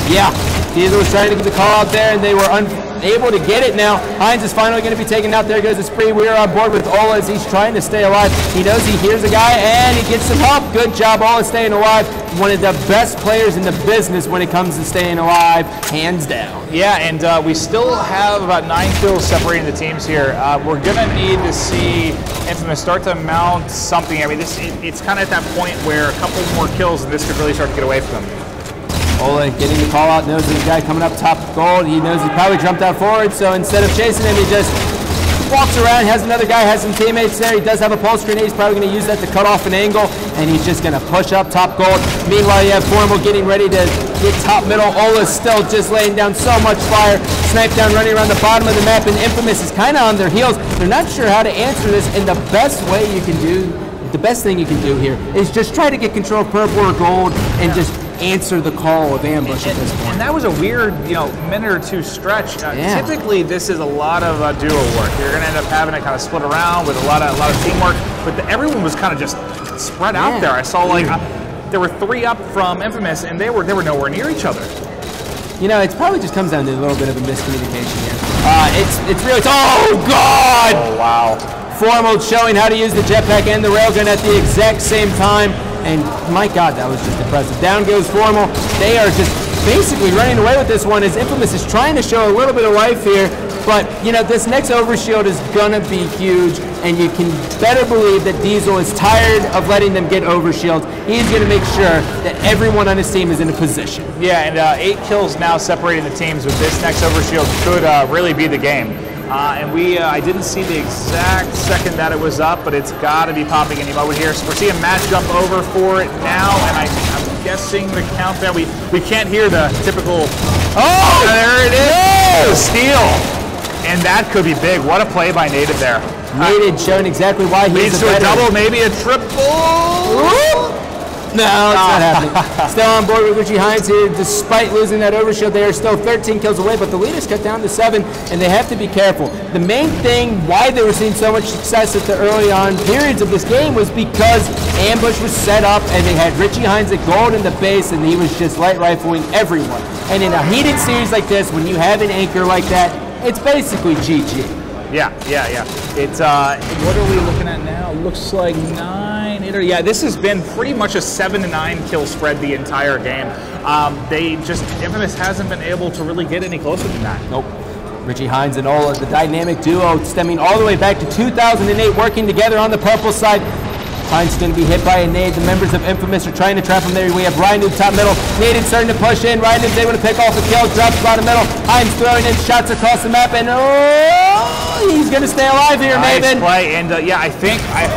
Yeah, Diesel was trying to get the call out there, and they were unable to get it now. Hines is finally going to be taken out. There goes the spree. We are on board with Ola as he's trying to stay alive. He knows he hears a guy, and he gets some help. Good job, Ola, staying alive. One of the best players in the business when it comes to staying alive, hands down. Yeah, and we still have about 9 kills separating the teams here. We're going to need to see Infamous start to mount something. I mean, it's kind of at that point where a couple more kills, and this could really start to get away from them. Ola getting the call out, knows there's a guy coming up top gold. He knows he probably jumped out forward, so instead of chasing him, he just walks around, has another guy, has some teammates there. He does have a pulse grenade. He's probably going to use that to cut off an angle, and he's just going to push up top gold. Meanwhile, you have Formal getting ready to get top middle. Ola's still just laying down so much fire. Snipedown running around the bottom of the map, and Infamous is kind of on their heels. They're not sure how to answer this, and the best thing you can do here is just try to get control of purple or gold and just answer the call of Ambush at this point. And that was a weird, minute or 2 stretch. Typically, this is a lot of duo work. You're going to end up having to kind of split around with a lot of teamwork, but everyone was kind of just spread out there. I saw there were 3 up from Infamous, and they were nowhere near each other. It probably just comes down to a little bit of a miscommunication here. It's really, oh God! Oh wow. Formal showing how to use the jetpack and the railgun at the exact same time. And my God, that was just impressive. Down goes Formal. They are just basically running away with this one as Infamous is trying to show a little bit of life here. But, this next overshield is going to be huge. And you can better believe that Diesel is tired of letting them get overshields. He's going to make sure that everyone on his team is in a position. Yeah, and 8 kills now separating the teams with this next overshield could really be the game. And I didn't see the exact second that it was up, but it's got to be popping any moment here. So we're seeing Matt jump over for it now, and I'm guessing the countdown. We can't hear the typical. Oh, there it is! The steal, and that could be big. What a play by Native there. Native showing exactly why he's leads to a double, maybe a triple. No, it's not happening. Still on board with Richie Hines here, despite losing that overshield. They are still 13 kills away, but the lead is cut down to 7, and they have to be careful. The main thing why they were seeing so much success at the early on periods of this game was because ambush was set up, and they had Richie Hines at gold in the base, and he was just light rifling everyone. And in a heated series like this, when you have an anchor like that, it's basically GG. Yeah. It's what are we looking at now? Looks like 9, 8, or yeah. This has been pretty much a 7 to 9 kill spread the entire game. Infamous hasn't been able to really get any closer than that. Nope. Richie Hines and Ola, the dynamic duo, stemming all the way back to 2008, working together on the purple side. Hines going to be hit by a nade. The members of Infamous are trying to trap him there. We have Ryan Noob top middle. Nade starting to push in. Ryan Noob's able to pick off a kill. Drops bottom middle. Hines throwing in shots across the map. And he's going to stay alive here, nice Maven. Play. And I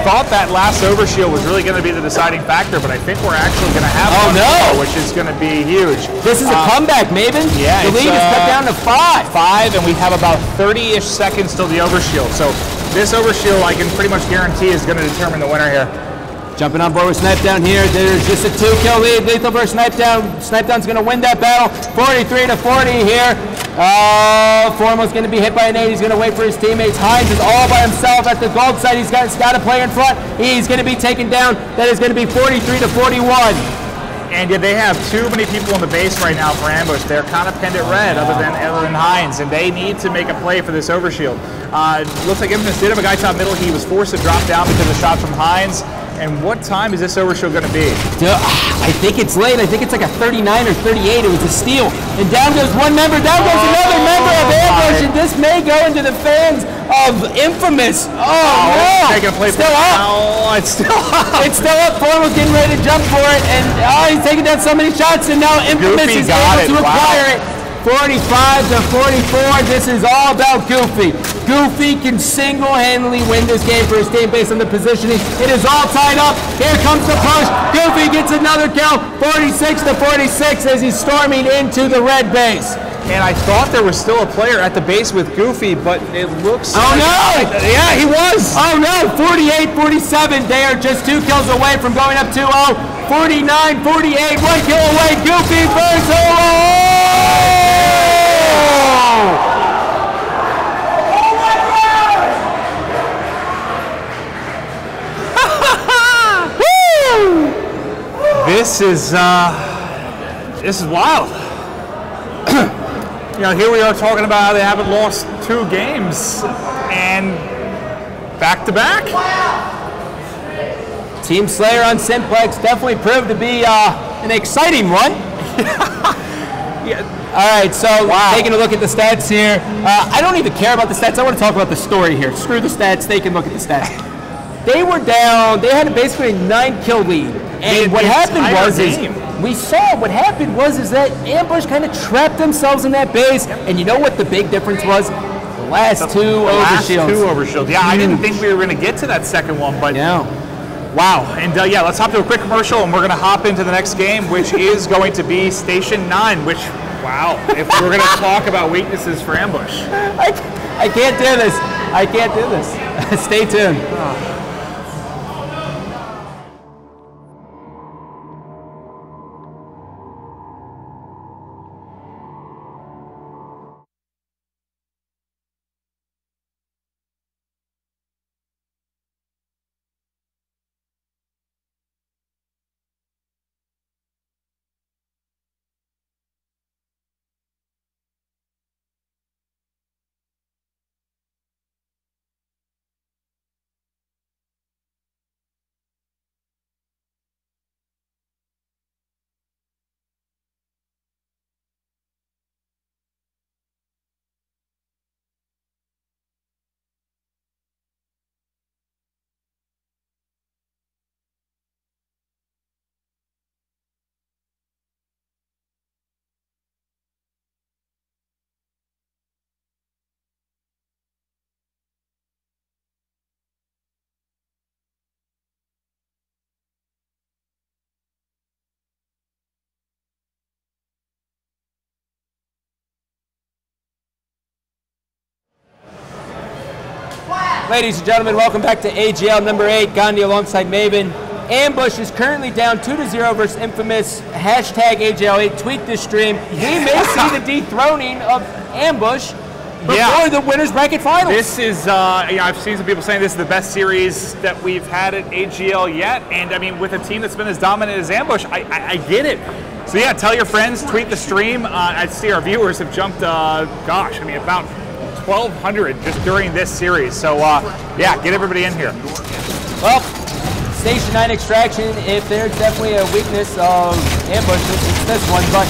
thought that last overshield was really going to be the deciding factor, but I think we're actually going to have one more, which is going to be huge. This is a comeback, Maven. Yeah, the lead is cut down to 5. 5, and we have about 30-ish seconds till the overshield. So this overshield, I can pretty much guarantee, is going to determine the winner here. Jumping on board with Snipedown here. There's just a 2-kill lead. Lethal versus Snipedown. Snipedown's going to win that battle. 43 to 40 here. Formal's going to be hit by an 8. He's going to wait for his teammates. Hines is all by himself at the gold side. He's got a player in front. He's going to be taken down. That is going to be 43 to 41. And they have too many people in the base right now for ambush. They're kind of pinned at red, other than Hines, and they need to make a play for this overshield. Looks like Infamous did have a guy top middle. He was forced to drop down because of the shot from Hines. And what time is this overshield going to be? I think it's late. I think it's like a 39 or 38. It was a steal. And down goes one member. Down goes another member of ambush. And this may go into the fans of Infamous. Oh, no. Taking a play still up. It's still up. It's still up. Formal's getting ready to jump for it. And he's taking down so many shots. And now Infamous is able to acquire it. 45 to 44. This is all about Goofy. Goofy can single-handedly win this game for his team based on the positioning. It is all tied up. Here comes the push. Goofy gets another kill. 46 to 46 as he's storming into the red base. And I thought there was still a player at the base with Goofy, but it looks yeah, he was. Oh no, 48-47. They are just 2 kills away from going up 2-0. 49-48, 1 kill away. Goofy versus Ola. This is wild. Here we are talking about how they haven't lost 2 games, and back-to-back. Team Slayer on Simplex definitely proved to be an exciting one. All right, so taking a look at the stats here. I don't even care about the stats. I want to talk about the story here. Screw the stats. They can look at the stats. They were down. They had basically a 9-kill lead. And what happened was that Ambush kind of trapped themselves in that base. And you know what the big difference was? The last 2 overshields. Yeah, I didn't think we were going to get to that second one, but no. Wow. And let's hop to a quick commercial, and we're going to hop into the next game, which is going to be Station 9, which, wow, if we're going to talk about weaknesses for Ambush. I can't do this. I can't do this. Stay tuned. Ladies and gentlemen, welcome back to AGL number 8. Gandhi alongside Maven. Ambush is currently down 2-0 versus Infamous. Hashtag AGL8. Tweet this stream. We may see the dethroning of Ambush before the winners bracket finals. This is, I've seen some people saying this is the best series that we've had at AGL yet. And I mean, with a team that's been as dominant as Ambush, I get it. So yeah, tell your friends, tweet the stream. I see our viewers have jumped, about 1,200 just during this series. So yeah, get everybody in here. Well, Station 9 extraction, if there's definitely a weakness of Ambush, it's this one. But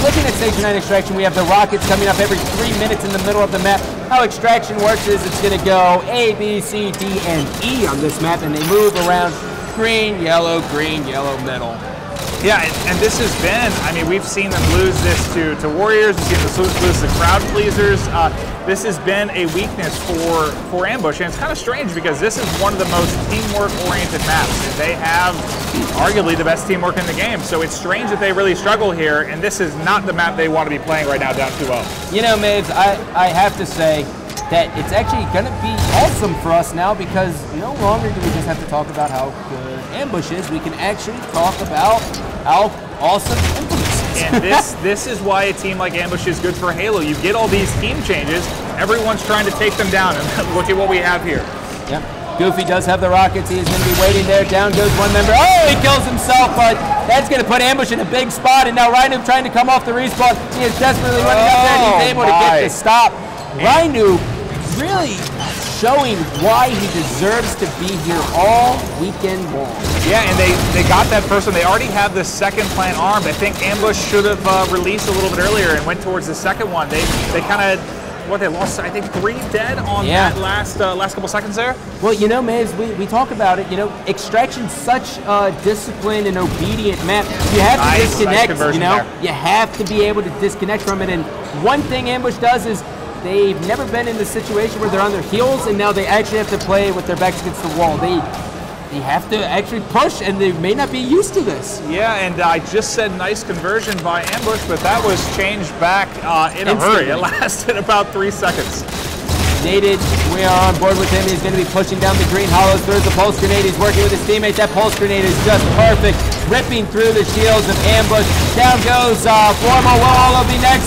looking at Station 9 extraction, we have the rockets coming up every 3 minutes in the middle of the map. How extraction works is it's going to go A, B, C, D, and E on this map, and they move around green, yellow, middle. Yeah, and this has been, I mean, we've seen them lose this to Warriors, we've seen them lose to crowd pleasers. This has been a weakness for Ambush, and it's kind of strange because this is one of the most teamwork-oriented maps. And they have arguably the best teamwork in the game, so it's strange that they really struggle here, and this is not the map they want to be playing right now down 2-0. You know, Maves, I have to say that it's actually going to be awesome for us now because no longer do we just have to talk about how good Ambush is. We can actually talk about how awesome Infamous is. And this is why a team like Ambush is good for Halo. You get all these team changes, everyone's trying to take them down, and look at what we have here. Yeah. Goofy does have the rockets. He is going to be waiting there. Down goes one member. Oh, he kills himself, but that's going to put Ambush in a big spot. And now Rhino trying to come off the respawn. He is desperately running up there, and he's able to get the stop. Rhino really showing why he deserves to be here all weekend long. Yeah, and they got that first one. They already have the second plant armed. I think Ambush should have released a little bit earlier and went towards the second one. They kind of, they lost, I think, 3 dead on that last couple seconds there. Well, you know, Maves, we talk about it. You know, Extraction's such a disciplined and obedient map. You have to disconnect, you know? You have to be able to disconnect from it. And one thing Ambush does is they've never been in the situation where they're on their heels and now they actually have to play with their backs against the wall. They have to actually push, and they may not be used to this. Yeah, and I just said nice conversion by Ambush, but that was changed back in a hurry. It lasted about 3 seconds. Naded, we are on board with him. He's going to be pushing down the green hollows. There's the pulse grenade. He's working with his teammates. That pulse grenade is just perfect, ripping through the shields of Ambush. Down goes Formal. Will Olo be next?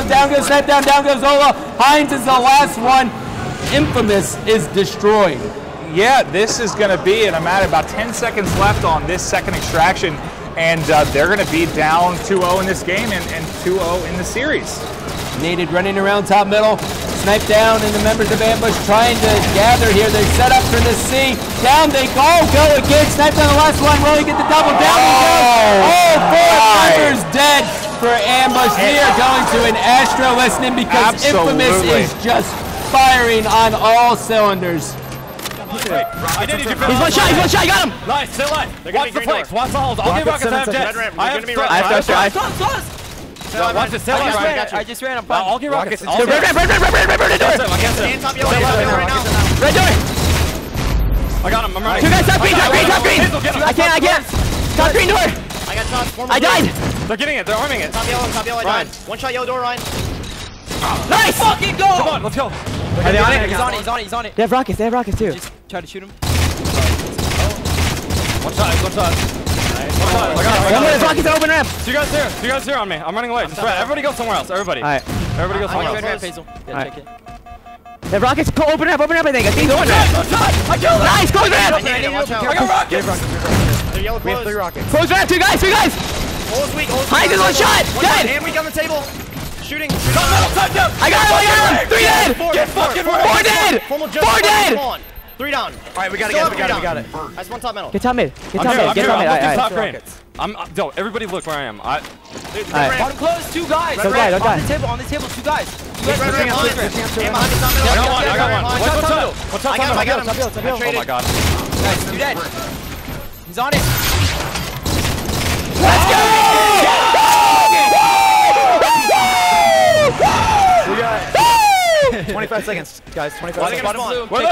Down goes Step Down. Down goes Olo. Hines is the last one. Infamous is destroyed. Yeah, this is going to be, and I'm at about 10 seconds left on this second extraction, and they're going to be down 2-0 in this game and 2-0 in the series. Naded running around top middle, sniped down, and the members of Ambush trying to gather here. They're set up for the C. Down they go again. Sniped on the last one. Will he get the double? Down he goes. 4 members dead for Ambush. We are going to an Astro listening because Infamous is just firing on all cylinders. He's one shot, I got him! Nice, still alive. Watch the flanks, watch the holes. I'll give Rockets I have jets. I have watch the still alive. I just ran. I'll give Rockets. Red door! Red door! I got him, I'm running. 2 guys, top green! I can't! Top green door! I got shots. I died! They're getting it, they're arming it. Top yellow, I died. One shot yellow door, Ryan. Nice! Fucking go! Come on, let's go. Are they on it? He's on it. They have rockets too. Just try to shoot him. One shot. Nice. I got One rockets open ramp. 2 guys here on me. I'm running away. Just everybody go somewhere else. Everybody. Alright. Everybody go somewhere Red else. ramp, Hazel. Yeah, check it. They have rockets. Open ramp, I think. I think going ramp. I killed him. Nice, close ramp! I got rockets. They're yellow close. We have 3 rockets. Close ramp, 2 guys! Hole's weak. Hines is 1 shot! Dead! And weak on the table. Shooting. I got him! 3 dead! Get fucking 4 dead! 4 dead! 3 down. Alright, we got it. That's one top metal. Get top mid. I'm here. Alright. Top green. Yo, everybody look where I am. Bottom close, 2 guys. Don't die. On the table, 2 guys. Red ramp. I got one. What's up? I got him. Oh my god. Nice, 2 dead. He's on it. Let's go! We got 25 seconds, guys. 25 seconds. Bottom blue. We're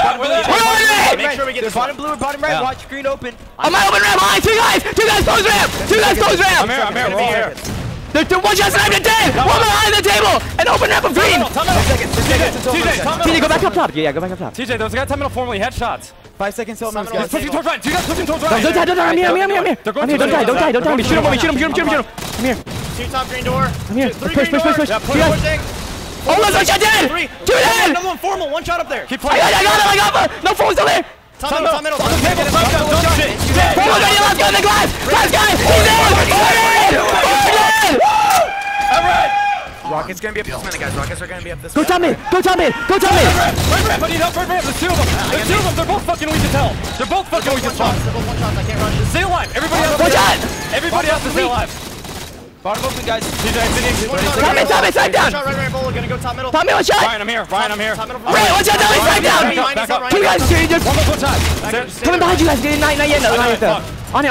Make sure we get this bottom blue or bottom red. Watch green open. I'm open ramp! High! 2 guys! 2 guys close ramp! 2 guys close ramp! I'm here. We're all here. They're one shot sniped at 10! One behind the table! And open up of green! 10 seconds. TJ, go back up top. Yeah, go back up top. TJ, there's a guy 10 minute formally headshots. 5 seconds till Mills, guys. Pushing towards right. Two guys pushing towards right. Don't die. I'm here. I'm here. Don't die. Don't die. Shoot him. I'm here. Two top green door. I'm here. Push. Yeah, pushing. Oh, let's one shot dead! Two dead! Another one formal. One shot up there. Keep playing. I got him! No phone's still there! Top middle. Formal ready, let's go in the glass! Last guy! He's in! All right. Rocket's gonna be up this minute, guys. Rockets are gonna be up this Go minute. top mid! Right ramp, I need help. Right ramp. There's two of them. They're both fucking weak as hell. They're both fucking weak as fuck. One shots. I can't run. Stay alive. Everybody else. One shot! Everybody else to stay alive. Bottom open, guys. Top mid, side down! Shot right bowl. Gonna go top middle. Top mid, one shot! Ryan, I'm here. Top middle. Right, one shot down, side down! Back up. Two guys, just One more time. coming behind you guys, not yet, though. On it.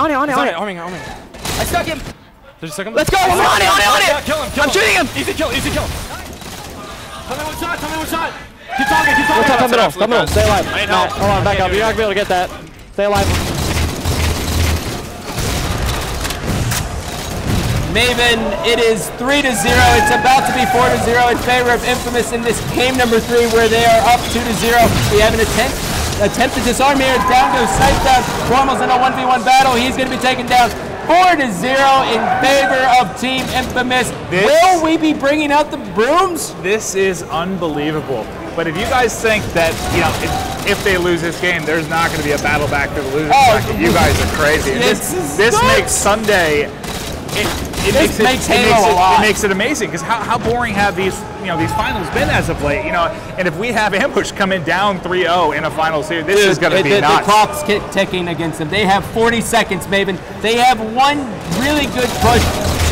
Arming. I stuck him. There's a second. Let's go, I'm on it! Yeah, kill him. I'm shooting him! Easy kill. Tell me one shot. Keep talking. Top middle, stay alive. I need help. Hold on, back up, you're not gonna be able to get that. Stay alive. Maven, it is 3-0. It's about to be 4-0 in favor of Infamous in this game number 3 where they are up 2-0. We have an attempt to disarm here. Down goes Sight down. Formal's in a 1v1 battle. He's going to be taken down 4-0 in favor of Team Infamous. Will we be bringing out the brooms? This is unbelievable. But if you guys think that, if they lose this game, there's not going to be a battle back to the losers bracket, you guys are crazy. This makes Sunday. It makes it amazing because how boring have these finals been as of late? And if we have Ambush coming down 3-0 in a final series, this is going to be nuts. The clock's ticking against them. They have 40 seconds, Maven. They have one really good push,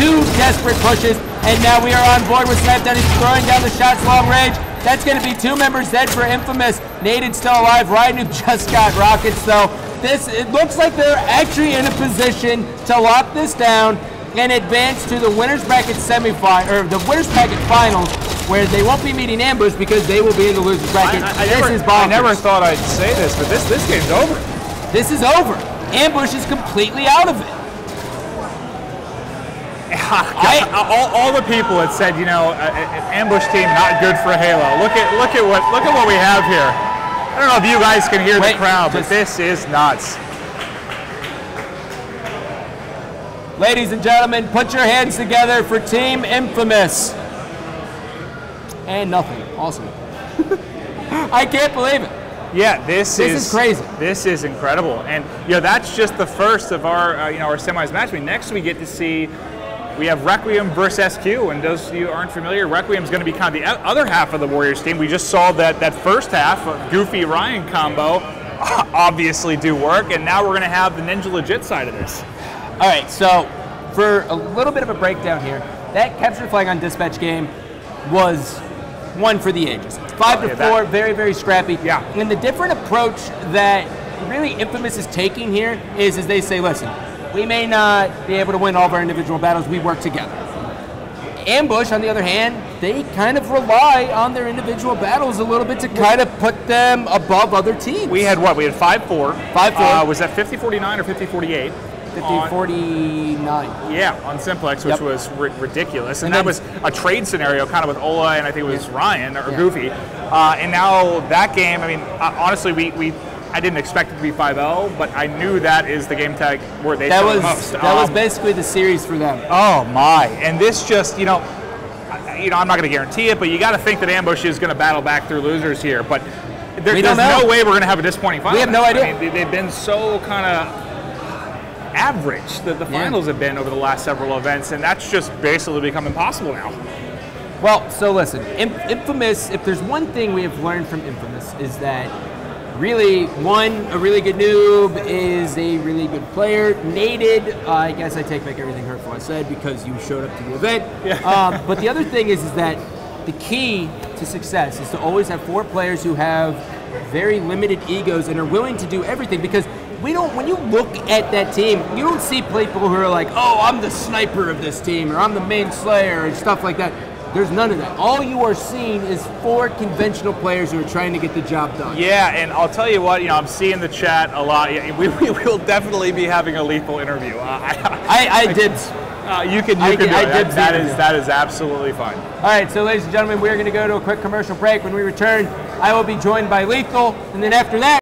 2 desperate pushes, and now we are on board with Snapdown. He's throwing down the shots long range. That's going to be 2 members dead for Infamous. Naden's still alive. Ryan, who just got rockets, though. It looks like they're actually in a position to lock this down and advance to the winners bracket semifinal, or the winners bracket finals, where they won't be meeting Ambush because they will be in the losers bracket. I never thought I'd say this, but this game's over. This is over. Ambush is completely out of it. All the people that said, an Ambush team not good for Halo. Look at what we have here. I don't know if you guys can hear the crowd, but this is nuts. Ladies and gentlemen, put your hands together for Team Infamous. And nothing. Awesome. I can't believe it. Yeah, this is crazy. This is incredible, and that's just the first of our our semis match. Next we get to see we have Requiem versus SQ, and those of you who aren't familiar, Requiem's going to be kind of the other half of the Warriors team. We just saw that first half of Goofy Ryan combo obviously do work, and now we're going to have the Ninja Legit side of this. All right, so for a little bit of a breakdown here, that capture flag on dispatch game was one for the ages. 5-4, very, very scrappy. Yeah. And the different approach that really Infamous is taking here is they say, listen, we may not be able to win all of our individual battles, we work together. Ambush, on the other hand, they kind of rely on their individual battles a little bit to kind of put them above other teams. We had what? We had 5-4. 5-4. Was that 50-49 or 50-48? 50-49. Yeah, on Simplex, which was ridiculous. And that was a trade scenario kind of with Ola and I think it was Ryan or Goofy. And now that game, I mean, honestly, I didn't expect it to be 5-0, but I knew that is the game tag where they showed the most. That was basically the series for them. Oh my! And this just, I'm not going to guarantee it, but you got to think that Ambush is going to battle back through losers here. But there's no way we're going to have a disappointing final. We have no idea. I mean, they've been so kind of average that the finals have been over the last several events, and that's just basically become impossible now. Well, so listen, Infamous, if there's one thing we have learned from Infamous is that really, a really good noob is a really good player. Naded, I guess I take back everything hurtful I said because you showed up to the event. Yeah. But the other thing is that the key to success is to always have 4 players who have very limited egos and are willing to do everything, because when you look at that team, you don't see people who are like, oh, I'm the sniper of this team, or I'm the main slayer, and stuff like that. There's none of that. All you are seeing is 4 conventional players who are trying to get the job done. Yeah, and I'll tell you what, I'm seeing the chat a lot. We will definitely be having a lethal interview. I You can do it. That is absolutely fine. All right, so ladies and gentlemen, we're going to go to a quick commercial break. When we return, I will be joined by Lethal, and then after that,